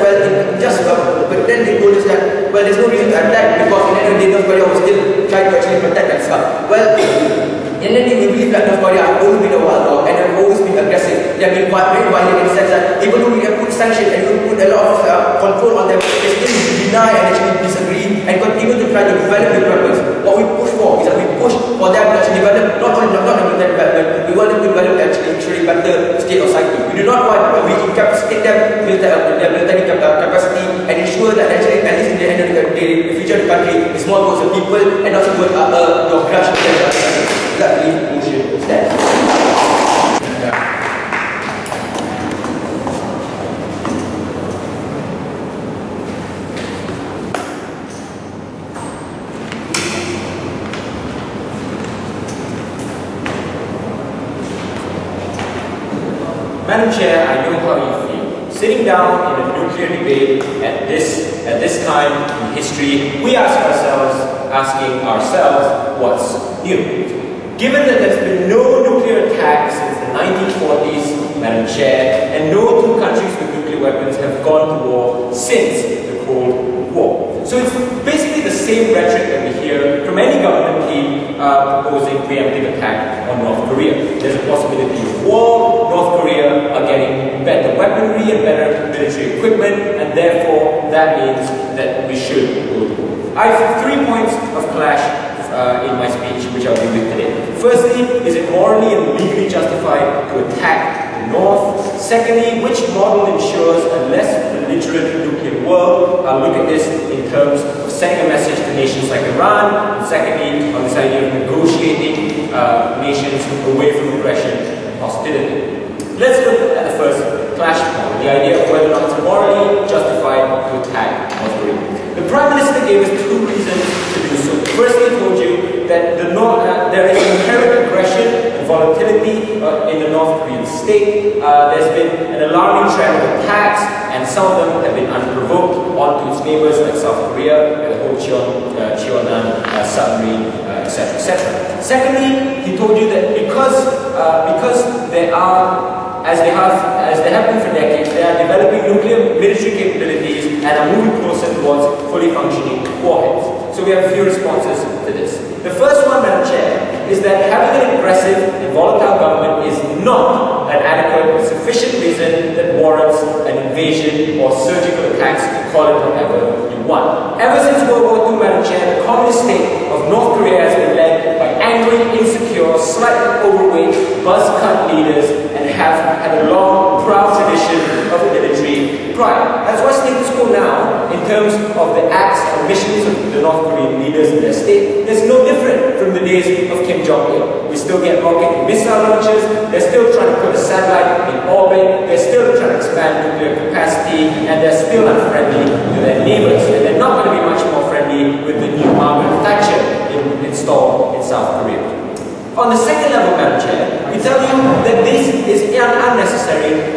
there's no reason to attack because in the end of the day, North Korea was still trying to actually protect themselves. Well, in the end, we believe that North Korea have always been a wild dog and have always been aggressive. They have been very violent in the sense that even though we have put sanctions and we put a lot of control on them, they still deny and actually disagree and continue to try to develop new weapons. What we push for is that we push for them to actually develop not only military development, we want them to develop actually better state of psyche. We do not want we incapacitate them their military capacity and ensure that actually at least in the end of the future of the country is more towards the people and not towards your grudge of them. That really bullshit stand. Madam Chair, I know how you feel. Sitting down in a nuclear debate at this time in history, we ask ourselves, what's new? Given that there's been no nuclear attack since the 1940s, Madam Chair, and no two countries with nuclear weapons have gone to war since the Cold War. So it's basically the same rhetoric that we hear from any government team proposing preemptive attack on North Korea. There's a possibility of war, North Korea are getting better weaponry and better military equipment, and therefore that means that we should go to war. I have 3 points of clash in my speech, which I'll be with today. Firstly, is it morally and legally justified to attack the North? Secondly, which model ensures a less belligerent nuclear world? I'll look at this in terms of sending a message to nations like Iran. And secondly, on this idea of negotiating nations away from aggression and hostility. Let's look at the first clash point, the idea of whether or not it's morally justified to attack North Korea. The Prime Minister gave us 2 reasons to do so. Firstly, he told you that there is inherent aggression and volatility in the North Korean state. There's been an alarming trend of attacks, and some of them have been unprovoked onto its neighbors like South Korea, the whole Cheonan submarine, etc., etc. Secondly, he told you that because there are, as they have been for decades, they are developing nuclear military capabilities and are moving closer towards fully functioning warheads. So we have a few responses to this. The first one, Madam Chair, is that having an aggressive and volatile government is not an adequate or sufficient reason that warrants an invasion or surgical attacks, call it whatever you want. Ever since World War II, Madam Chair, the communist state of North Korea has been led by angry, insecure, slightly overweight, buzz-cut leaders and have had a long, proud tradition of military pride. That's why status quo now in terms of the acts and missions of the North Korean leaders in their state, there's no different from the days of Kim Jong-il. We still get rocket and missile launches, they're still trying to put a satellite in orbit, they're still trying to expand nuclear capacity, and they're still unfriendly to their neighbors. And they're not going to be much more friendly with the new Margaret Thatcher installed in South Korea. On the second level, Madam Chair, we tell you that this is unnecessary.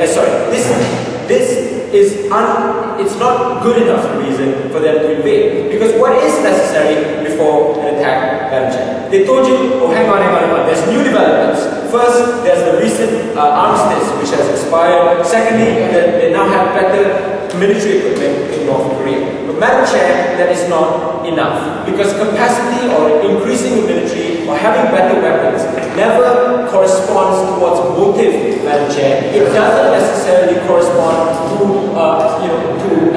It's not good enough reason for them to invade. Because what is necessary before an attack, Madam Chair? They told you, oh, hang on, there's new developments. First, there's the recent armistice which has expired. Secondly, they now have better military equipment in North Korea. But Madam Chair, that is not enough. Because capacity or increasing the military or having better weapons never corresponds towards motive, Madam Chair. It doesn't necessarily correspond to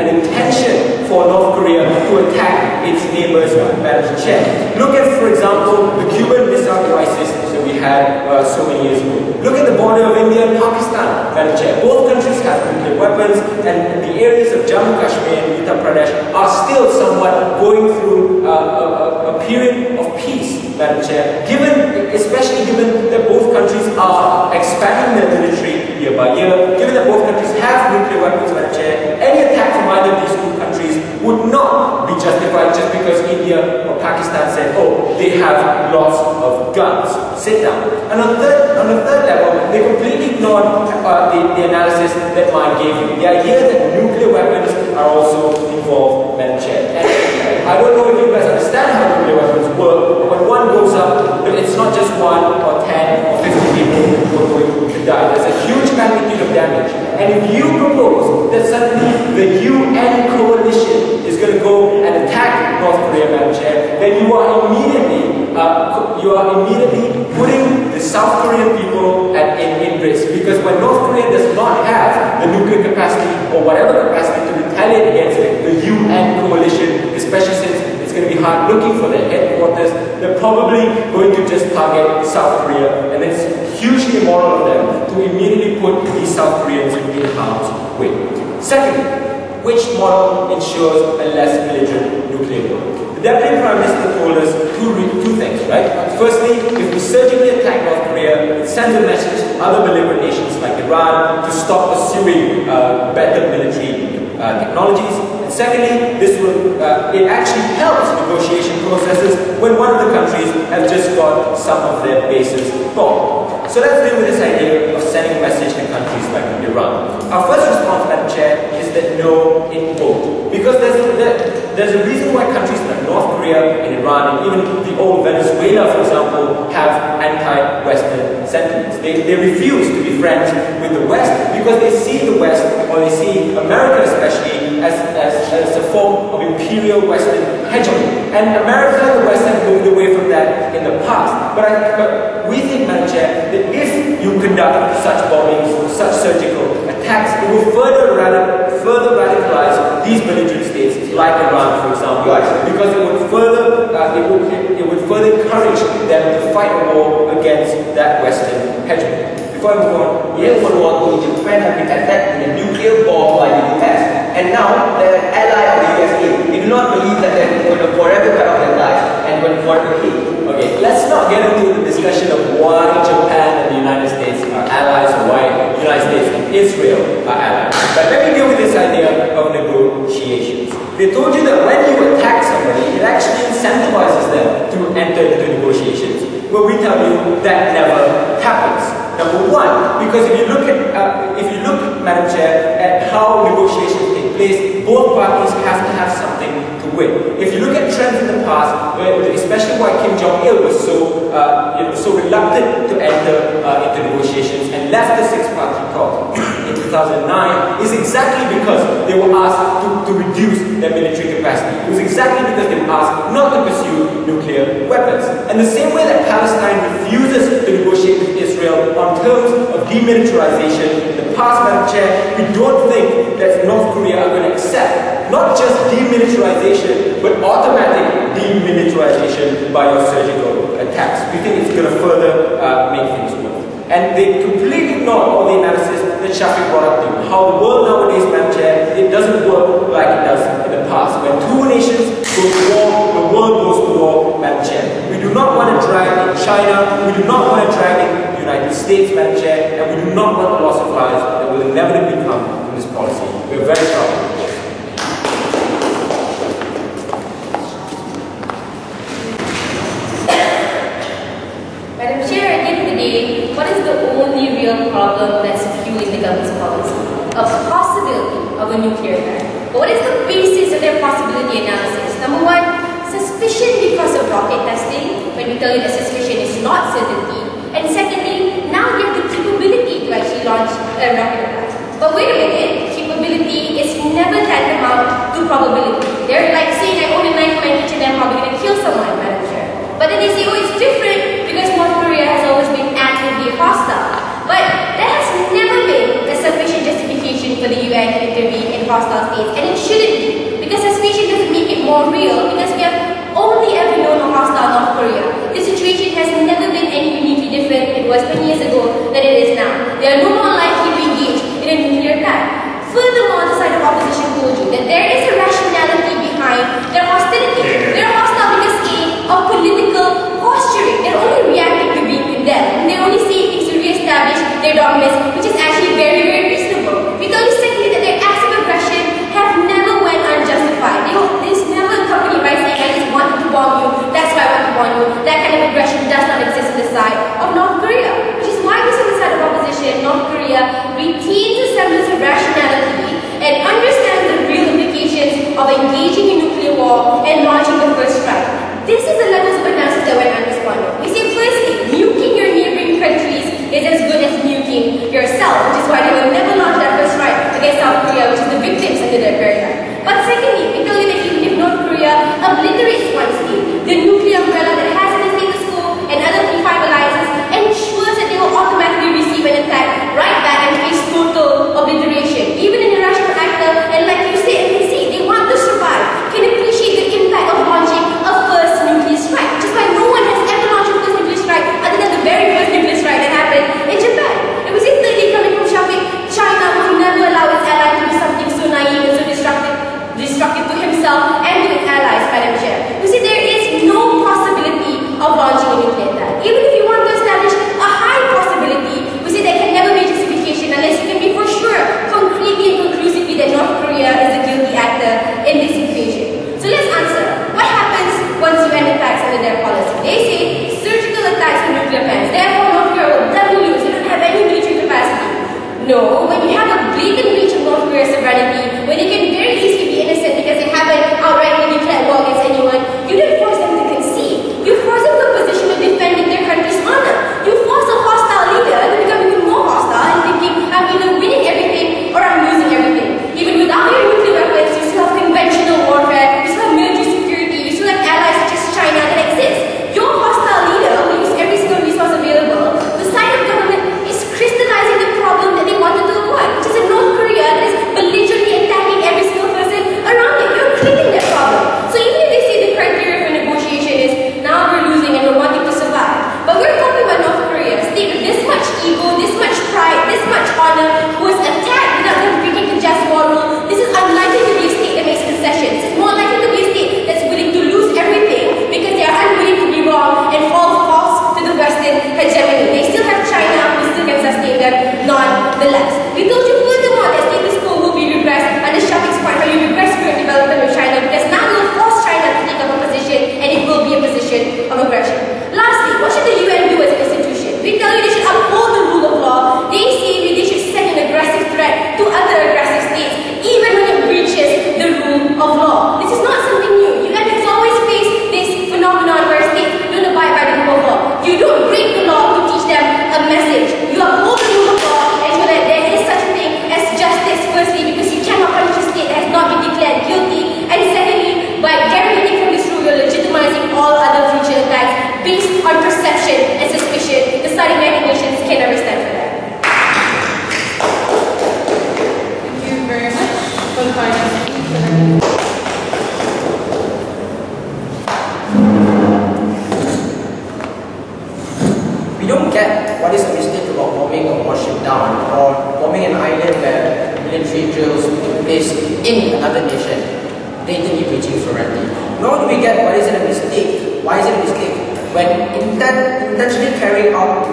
an intention for North Korea to attack its neighbors, Madam Chair. Look at, for example, the Cuban Missile Crisis that we had so many years ago. Look at the border of India and Pakistan, Madam Chair. Both countries have nuclear weapons, and the areas of Jammu Kashmir and Uttar Pradesh are still somewhat going through a period of peace, Madam Chair. Especially given that both countries are expanding their military year by year, given that both countries have nuclear weapons, Madam Chair, any attack from either of these two countries would not be justified just because India or Pakistan said, oh, they have lots of guns. Sit down. And on the third level, they completely ignored the analysis that mine gave you. The idea that nuclear weapons are also involved, Madam Chair. And I don't know if you guys understand how nuclear weapons work, but when one goes up, it's not just 1 or 10 or 50 people who are going to die. There's a huge magnitude of damage. And if you propose that suddenly the UN coalition is going to go and attack North Korea, Madam Chair, then you are immediately putting the South Korean people in risk. Because when North Korea does not have the nuclear capacity or whatever capacity to retaliate against the UN coalition, especially since it's going to be hard looking for their headquarters, they're probably going to just target South Korea, and it's hugely immoral of them to immediately put these South Koreans in harm's way. Second, which model ensures a less belligerent nuclear war? The Deputy Prime Minister told us two things, right? Firstly, if we surgically attack North Korea, it sends a message to other belligerent nations like Iran to stop pursuing better military technologies. And secondly, it actually helps negotiation processes when one of the countries has just got some of their bases bombed. So let's deal with this idea of sending a message to countries like Iran. Our first response, Madam Chair, is that no, it won't. Because there's a reason why countries like North Korea and Iran and even the old Venezuela, for example, have anti-Western sentiments. They refuse to be friends with the West because they see the West, or they see America especially, as a form of imperial Western hegemony. And America and the West have moved away from that in the past. But we think, Madam Chair, that if you conduct such bombings, such surgical attacks, it will further radicalize these belligerent states, like Iran, for example, because it would further encourage them to fight a war against that Western hegemony. Before I move on, World War II, Japan had been attacked with a nuclear bomb by the US, and now they're an ally of the USA. They do not believe that they're going to forever cut off their ties and going to forever hate. Okay, let's not get into the discussion of why Japan and the United States are allies, or why the United States and Israel are allies. But let me deal with this idea of negotiations. They told you that when you attack somebody, it actually incentivizes them to enter into negotiations. Well, we tell you that never happens. Number one, because if you look, Madam Chair, at how negotiations take place, both parties have to have something to win. If you look at trends in the past, especially why Kim Jong-il was so reluctant to enter into negotiations and left the six-party talks in 2009, is exactly because they were asked to reduce their military capacity. It was exactly because they were asked not to pursue nuclear weapons. And the same way that Palestine refuses to negotiate with Israel on terms of demilitarization in the past, Madam Chair, we don't think that North Korea are going to accept not just demilitarization, but automatic demilitarization by your surgical attacks. We think it's going to further make things worse. And they completely ignored all the analysis that Shafiq brought up to you. How the world nowadays, Madam Chair, it doesn't work like it does in the past. we do not want to drag in the United States, Madam Chair, and we do not want the loss of lives that will inevitably come from this policy. We are very sorry. Madam Chair, at the end of the day, what is the only real problem that's fueling the government's policy? A possibility of a nuclear attack. But what is the basis of their possibility analysis? Number one, suspicion because of rocket testing, when we tell you that suspicion is not certainty. And secondly, now we have the capability to actually launch a rocket attack. But wait a minute, capability is never tantamount to probability. They're like saying, I own a knife in my kitchen and I'm probably going to kill someone, Madam Chair. But then they say, oh, it's different because North Korea has always been actively hostile. But there has never been a sufficient justification for the UN to intervene in hostile states, and it shouldn't be, because suspicion doesn't make it more real, because we have only ever known a hostile North Korea. The situation has never been any uniquely different it was 10 years ago than it is now. They are no more likely to engage in a nuclear attack. Furthermore, the side of opposition told you that there is a rationality behind their hostility. They're hostile because of political posturing. They're only reacting to being condemned. They're only saying things to re-establish their dominance, which is actually very, very reasonable. We tell you secondly that their acts of aggression have never went unjustified. There's never accompanied by saying, I just wanted to bomb you, that's why I want to bomb you. That kind of aggression does not exist on the side of North Korea. Which is why we see on the side of opposition, North Korea retains a semblance of rationality and understands the real implications of engaging in nuclear war and launching the first strike. This is the levels of analysis that went unresponded. We say firstly, nuking your neighboring countries is as good as nuking yourself, which is why they will never launch that first strike against South Korea, which is the victims under their paradigm. But secondly, we tell you that even if North Korea obliterates one state, the nuclear umbrella that has in the status quo and other P5 alliances ensures that they will automatically receive an attack right back and face total obliteration. Even an irrational actor, and like you say, and they say, they want to survive, can appreciate the impact of launching a first nuclear strike, which is why no one has ever launched a first nuclear strike other than the very first nuclear strike that happened in Japan. And we see thirdly, coming from Shafiq, China will never allow its ally to do something so naive and so destructive to himself and to its allies, Madam Chair. We see there is no possibility of launching a nuclear attack. Even if you want to establish a high possibility, we say there can never be justification unless you can be for sure, concretely and conclusively, that North Korea is a guilty actor in this invasion. So let's answer. What happens once UN attacks under their policy? They say surgical attacks with nuclear plants. Therefore, North Korea will never lose. They don't have any military capacity. No, when you have a blatant breach of North Korea's sovereignty, when they can very easily be innocent because they haven't outrightly declared war against anyone, you don't force them to concede. You force them to a position of defending their country's honor. You force a hostile leader to become even more hostile and thinking, I'm either winning everything or I'm losing everything. Even without your nuclear weapons, you still have conventional warfare, you still have military security, you still have allies such as China that exist. Your hostile leader will use every single resource available. The side of government is crystallizing the problem that they wanted to avoid, which is a North Korea that is belligerently attacking every single person around it. You're creating that problem. So even if they say the criteria for negotiation is now we're losing and we're wanting to survive, but we're talking about North Korea, a state with this much ego, this much pride, this much honor, who was attacked without them breaking the just war rule. This is unlikely to be a state that makes concessions. It's more likely to be a state that's willing to lose everything because they are unwilling to be wrong and fall false to the Western hegemony. They still have China who still can sustain them nonetheless. We told you furthermore that status quo will be regressed under Shafiq's point, how you regress current development with China because now we will force China to take up a position and it will be a position of aggression. Lastly, what should the UN do as an institution? We tell you they should uphold the rule of law. They say they should send an aggressive threat to other aggressive states, even when it breaches the rule of law. This is not something new. UN has always faced this phenomenon where states don't abide by the rule of law. You don't break the law to teach them a message. You uphold the rule of law and show that there is such a thing as justice, firstly, because you cannot punish a state that has not been declared guilty, and secondly, by guaranteeing from this rule, you're legitimizing all other future attacks based on perception and suspicion. The side of United Nations can never stand for that. Thank you very much for the final speech. We don't get what is a mistake about bombing a warship down or bombing an island where military drills took place in another nation, blatantly breaching sovereignty. Nor do we get what is it a mistake. Why is it a mistake when intentionally carrying out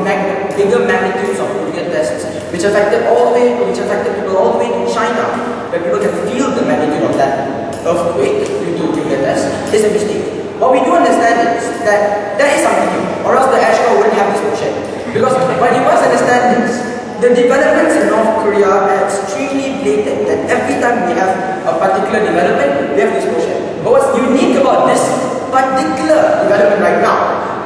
bigger magnitudes of nuclear tests, which affected people all the way to China, where people can feel the magnitude of that earthquake due to nuclear tests, is a mistake. What we do understand is that there is something new, or else the Ashko wouldn't have this motion. Because what you must understand is, the developments in North Korea are extremely blatant, that every time we have a particular development, we have this motion. But what's unique about this particular development right now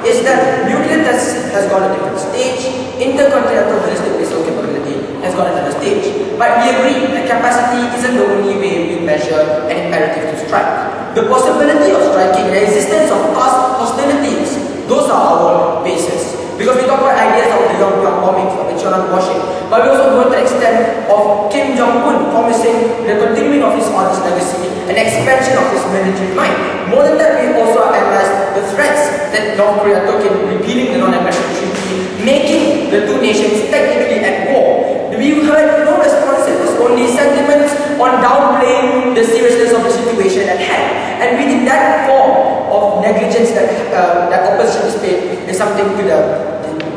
is that nuclear tests has gone to a different stage, intercontinental ballistic missile capability has gone to another stage. But we agree that capacity isn't the only way we measure an imperative to strike. The possibility of striking, the existence of past hostilities, those are our bases. Because we talk about ideas of the Yongbyon bombings, of the Cheonan washing, but we also go to the extent of Kim Jong-un promising the continuing of his honest legacy and expansion of his military might. More than that, we also analyze the threats that North Korea took in repealing the non-aggression treaty, making the two nations technically at war. We heard no responses, only sentiments on downplaying the seriousness of the situation at hand. And within that form of negligence that opposition displayed is something to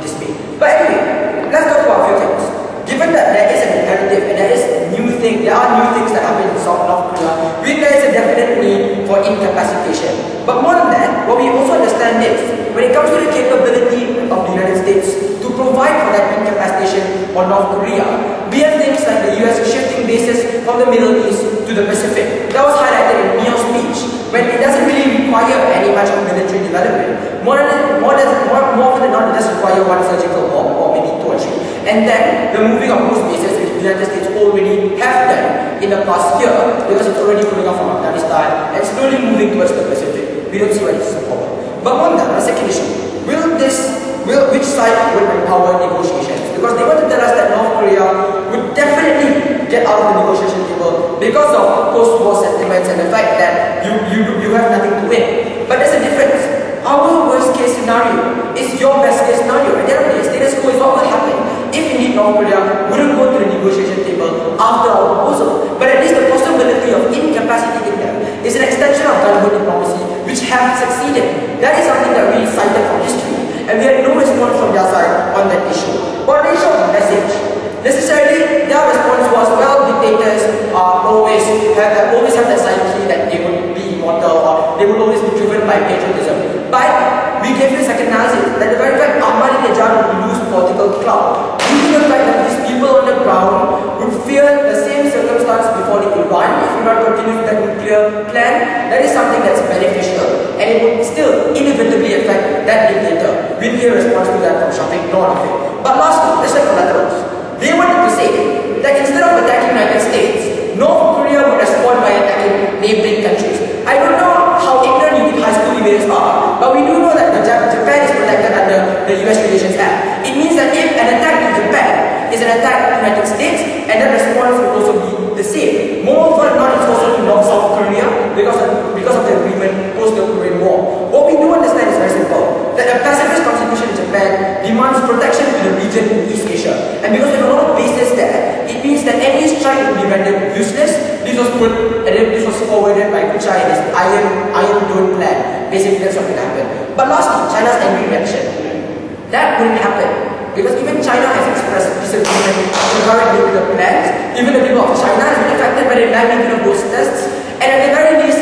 display. But anyway, let's talk about a few things. Given that there is an imperative and there are new things that happen in South North Korea, there is a definite need for incapacitation. But more than that, what we also understand is, when it comes to the capability of the United States to provide for that incapacitation on North Korea, we have things like the US shifting bases from the Middle East to the Pacific. That was highlighted in Neo's speech, when it doesn't really require any much of military development. More often than not, it does require one surgical bomb, or maybe two or three. And then the moving of those bases, which the United States already have done in the past year, because it's already pulling off from Afghanistan and slowly moving towards the Pacific. We don't see why this is a problem. But on that, the second issue, which side will empower negotiations? Because they want to tell us that North Korea would definitely get out of the negotiation table because of post-war sentiments and the fact that you have nothing to win. But there's a difference. Our worst case scenario is your best case scenario. At the end of the day, status quo is what will happen if indeed North Korea wouldn't go to the negotiation table after our proposal. But at least the possibility of incapacity in them is an extension of gun-hood diplomacy, which have succeeded. That is something that we cited from history, and we had no response from their side on that issue. But on the issue of the message, necessarily their response was, well, dictators always have that psyche that they would be immortal, or they would always be driven by patriotism. But we gave you a second analysis that the very fact Ahmadinejad would lose political clout due to the fact that these people on the ground would fear the same circumstance before the Iran if we not continue with that nuclear plan. That is something that's beneficial, and it would still inevitably affect that dictator. We'll hear a response to that from Shafiq, nor of it. But lastly, let's look at collaterals. They wanted to say that instead of attacking United States, North Korea would respond by attacking neighboring countries. I don't know how ignorant you think high school debaters are, but we do know that Japan is protected under the US Relations Act. It means that if an attack to Japan is an attack to the United States, and that response would also be the same. Moreover, not it's also to North South Korea because of the agreement post the Korean War. What we do understand is very simple, that a pacifist constitution in Japan demands protection to the region in East Asia. And because we have a lot of bases there, it means that any strike would be rendered useless. This was forwarded by Kuchai in his Iron Dome plan. Basically, that's what will happen. But lastly, China's angry reaction. That wouldn't happen. Because even China has expressed disagreement with the current nuclear plans. Even the people of China has been affected by the magnitude of those tests. And at the very least,